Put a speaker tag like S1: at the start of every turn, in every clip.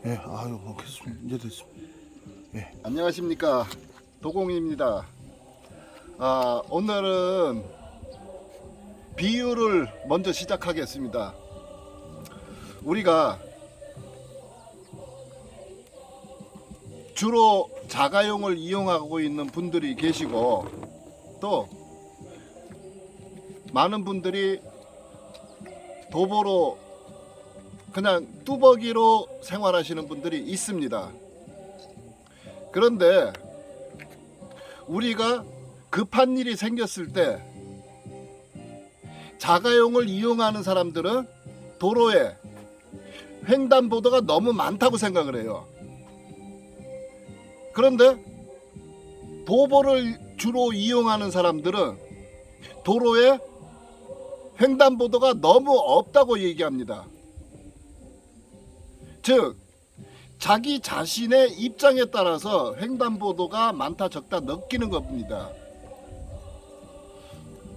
S1: 예, 아유, 됐습니다. 이제 됐습니다. 예.
S2: 안녕하십니까, 도공입니다. 오늘은 비유를 먼저 시작하겠습니다. 우리가 주로 자가용을 이용하고 있는 분들이 계시고, 또 많은 분들이 도보로 그냥 뚜벅이로 생활하시는 분들이 있습니다. 그런데 우리가 급한 일이 생겼을 때 자가용을 이용하는 사람들은 도로에 횡단보도가 너무 많다고 생각을 해요. 그런데 도보를 주로 이용하는 사람들은 도로에 횡단보도가 너무 없다고 얘기합니다. 즉, 자기 자신의 입장에 따라서 횡단보도가 많다 적다 느끼는 겁니다.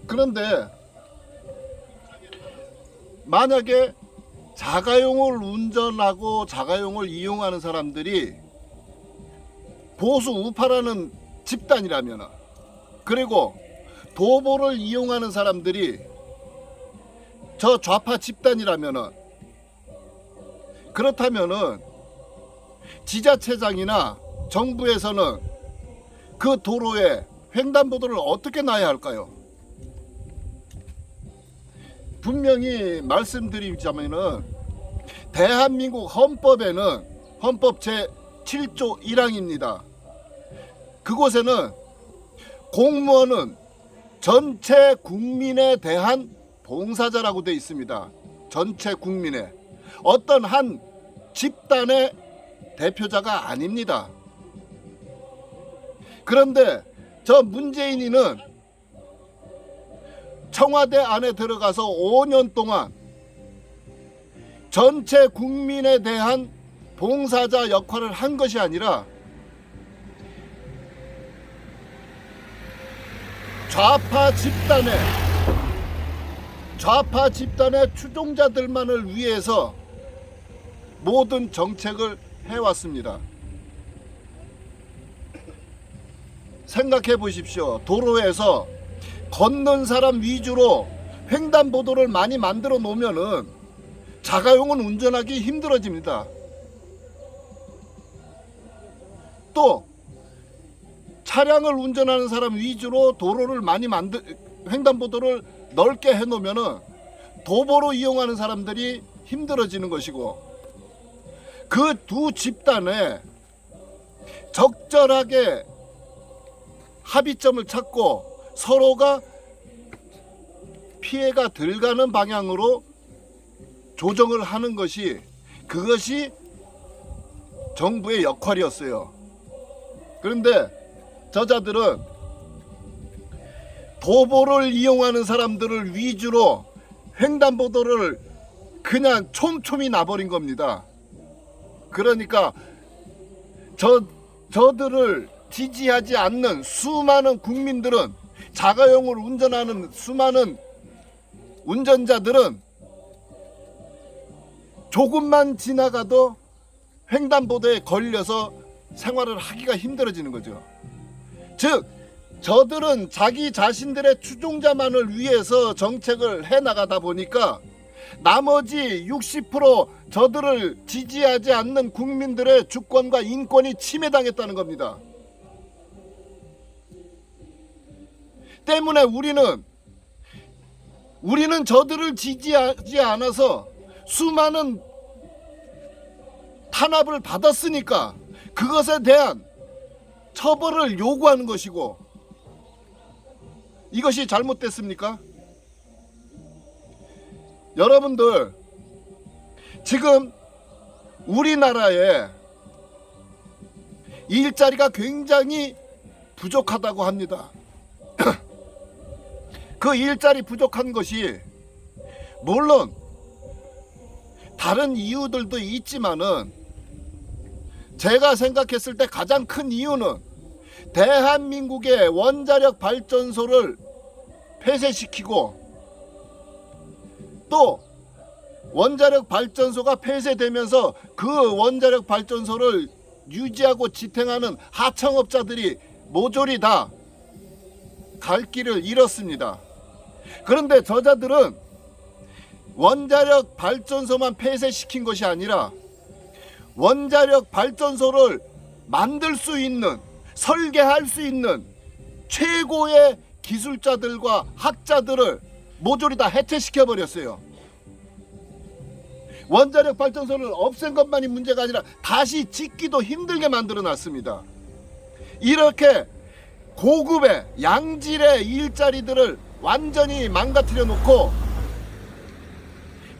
S2: 그런데 만약에 자가용을 운전하고 자가용을 이용하는 사람들이 보수 우파라는 집단이라면, 그리고 도보를 이용하는 사람들이 저 좌파 집단이라면, 그렇다면은 지자체장이나 정부에서는 그 도로에 횡단보도를 어떻게 놔야 할까요? 분명히 말씀드리자면은 대한민국 헌법에는 헌법 제7조 1항입니다. 그곳에는 공무원은 전체 국민에 대한 봉사자라고 되어 있습니다. 전체 국민에. 어떤 한 집단의 대표자가 아닙니다. 그런데 저 문재인이는 청와대 안에 들어가서 5년 동안 전체 국민에 대한 봉사자 역할을 한 것이 아니라 좌파 집단의 추종자들만을 위해서 모든 정책을 해왔습니다. 생각해 보십시오. 도로에서 걷는 사람 위주로 횡단보도를 많이 만들어 놓으면은 자가용은 운전하기 힘들어집니다. 또 차량을 운전하는 사람 위주로 도로를 많이 횡단보도를 넓게 해 놓으면은 도보로 이용하는 사람들이 힘들어지는 것이고, 그 두 집단에 적절하게 합의점을 찾고 서로가 피해가 덜 가는 방향으로 조정을 하는 것이, 그것이 정부의 역할이었어요. 그런데 저자들은 도보를 이용하는 사람들을 위주로 횡단보도를 그냥 촘촘히 놔버린 겁니다. 그러니까 저들을 지지하지 않는 수많은 국민들은, 자가용을 운전하는 수많은 운전자들은 조금만 지나가도 횡단보도에 걸려서 생활을 하기가 힘들어지는 거죠. 즉, 저들은 자기 자신들의 추종자만을 위해서 정책을 해나가다 보니까 나머지 60% 저들을 지지하지 않는 국민들의 주권과 인권이 침해당했다는 겁니다. 때문에 우리는 저들을 지지하지 않아서 수많은 탄압을 받았으니까 그것에 대한 처벌을 요구하는 것이고, 이것이 잘못됐습니까? 여러분들, 지금 우리나라에 일자리가 굉장히 부족하다고 합니다. 그 일자리 부족한 것이 물론 다른 이유들도 있지만은, 제가 생각했을 때 가장 큰 이유는 대한민국의 원자력 발전소를 폐쇄시키고, 또 원자력 발전소가 폐쇄되면서 그 원자력 발전소를 유지하고 지탱하는 하청업자들이 모조리 다 갈 길을 잃었습니다. 그런데 저자들은 원자력 발전소만 폐쇄시킨 것이 아니라 원자력 발전소를 만들 수 있는, 설계할 수 있는 최고의 기술자들과 학자들을 모조리 다 해체시켜 버렸어요. 원자력 발전소를 없앤 것만이 문제가 아니라 다시 짓기도 힘들게 만들어 놨습니다. 이렇게 고급의 양질의 일자리들을 완전히 망가뜨려 놓고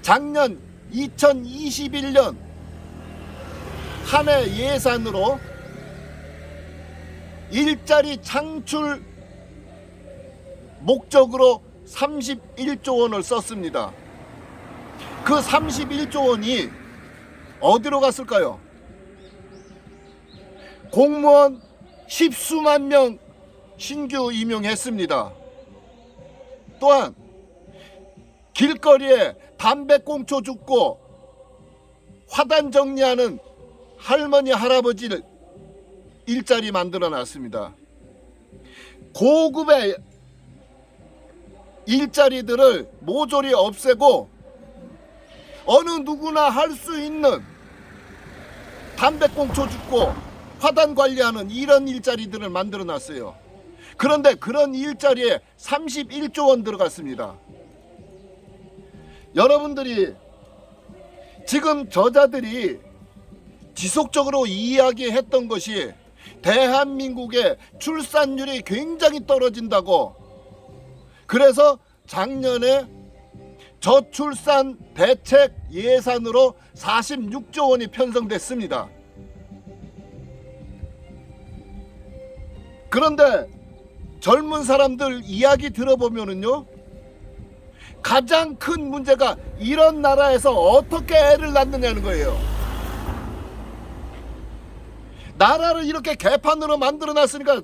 S2: 작년 2021년 한 해 예산으로 일자리 창출 목적으로 31조 원을 썼습니다. 그 31조 원이 어디로 갔을까요? 공무원 10수만 명 신규 임용했습니다. 또한 길거리에 담배꽁초 줍고 화단 정리하는 할머니 할아버지를 일자리 만들어 놨습니다. 고급의 일자리들을 모조리 없애고 어느 누구나 할 수 있는 담배꽁초 줍고 화단 관리하는 이런 일자리들을 만들어 놨어요. 그런데 그런 일자리에 31조 원 들어갔습니다. 여러분들이 지금 저자들이 지속적으로 이야기했던 것이 대한민국의 출산율이 굉장히 떨어진다고, 그래서 작년에 저출산 대책 예산으로 46조 원이 편성됐습니다. 그런데 젊은 사람들 이야기 들어보면은요, 가장 큰 문제가 이런 나라에서 어떻게 애를 낳느냐는 거예요. 나라를 이렇게 개판으로 만들어 놨으니까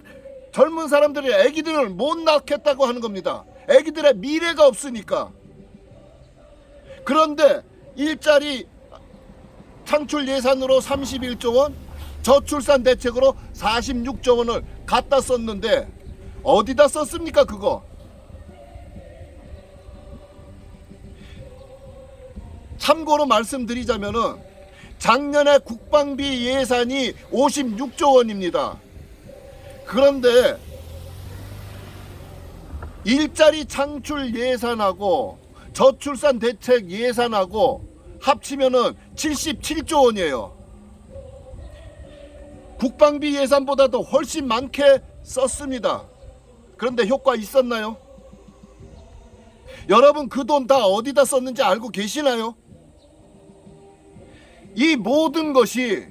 S2: 젊은 사람들이 애기들을 못 낳겠다고 하는 겁니다. 애기들의 미래가 없으니까. 그런데 일자리 창출 예산으로 31조 원, 저출산 대책으로 46조 원을 갖다 썼는데 어디다 썼습니까 그거? 참고로 말씀드리자면은 작년에 국방비 예산이 56조 원입니다. 그런데 일자리 창출 예산하고 저출산 대책 예산하고 합치면은 77조 원이에요. 국방비 예산보다도 훨씬 많게 썼습니다. 그런데 효과 있었나요? 여러분 그 돈 다 어디다 썼는지 알고 계시나요? 이 모든 것이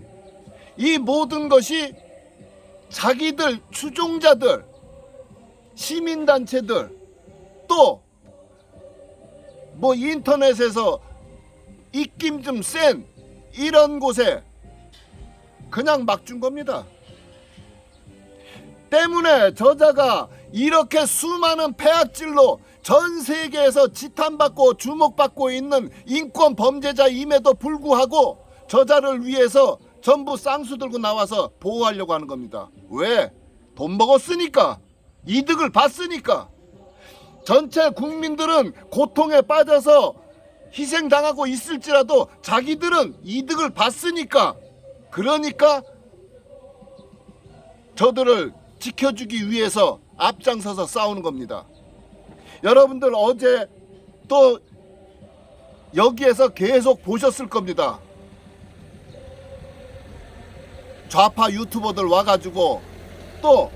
S2: 자기들 추종자들, 시민단체들, 또 뭐 인터넷에서 입김 좀 센 이런 곳에 그냥 막 준 겁니다. 때문에 저자가 이렇게 수많은 폐악질로 전 세계에서 지탄받고 주목받고 있는 인권 범죄자임에도 불구하고 저자를 위해서 전부 쌍수 들고 나와서 보호하려고 하는 겁니다. 왜? 돈 먹었으니까, 이득을 봤으니까. 전체 국민들은 고통에 빠져서 희생당하고 있을지라도 자기들은 이득을 봤으니까, 그러니까 저들을 지켜주기 위해서 앞장서서 싸우는 겁니다. 여러분들 어제 또 여기에서 계속 보셨을 겁니다. 좌파 유튜버들 와가지고 또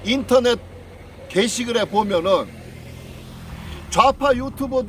S2: 인터넷 게시글에 보면은 좌파 유튜버들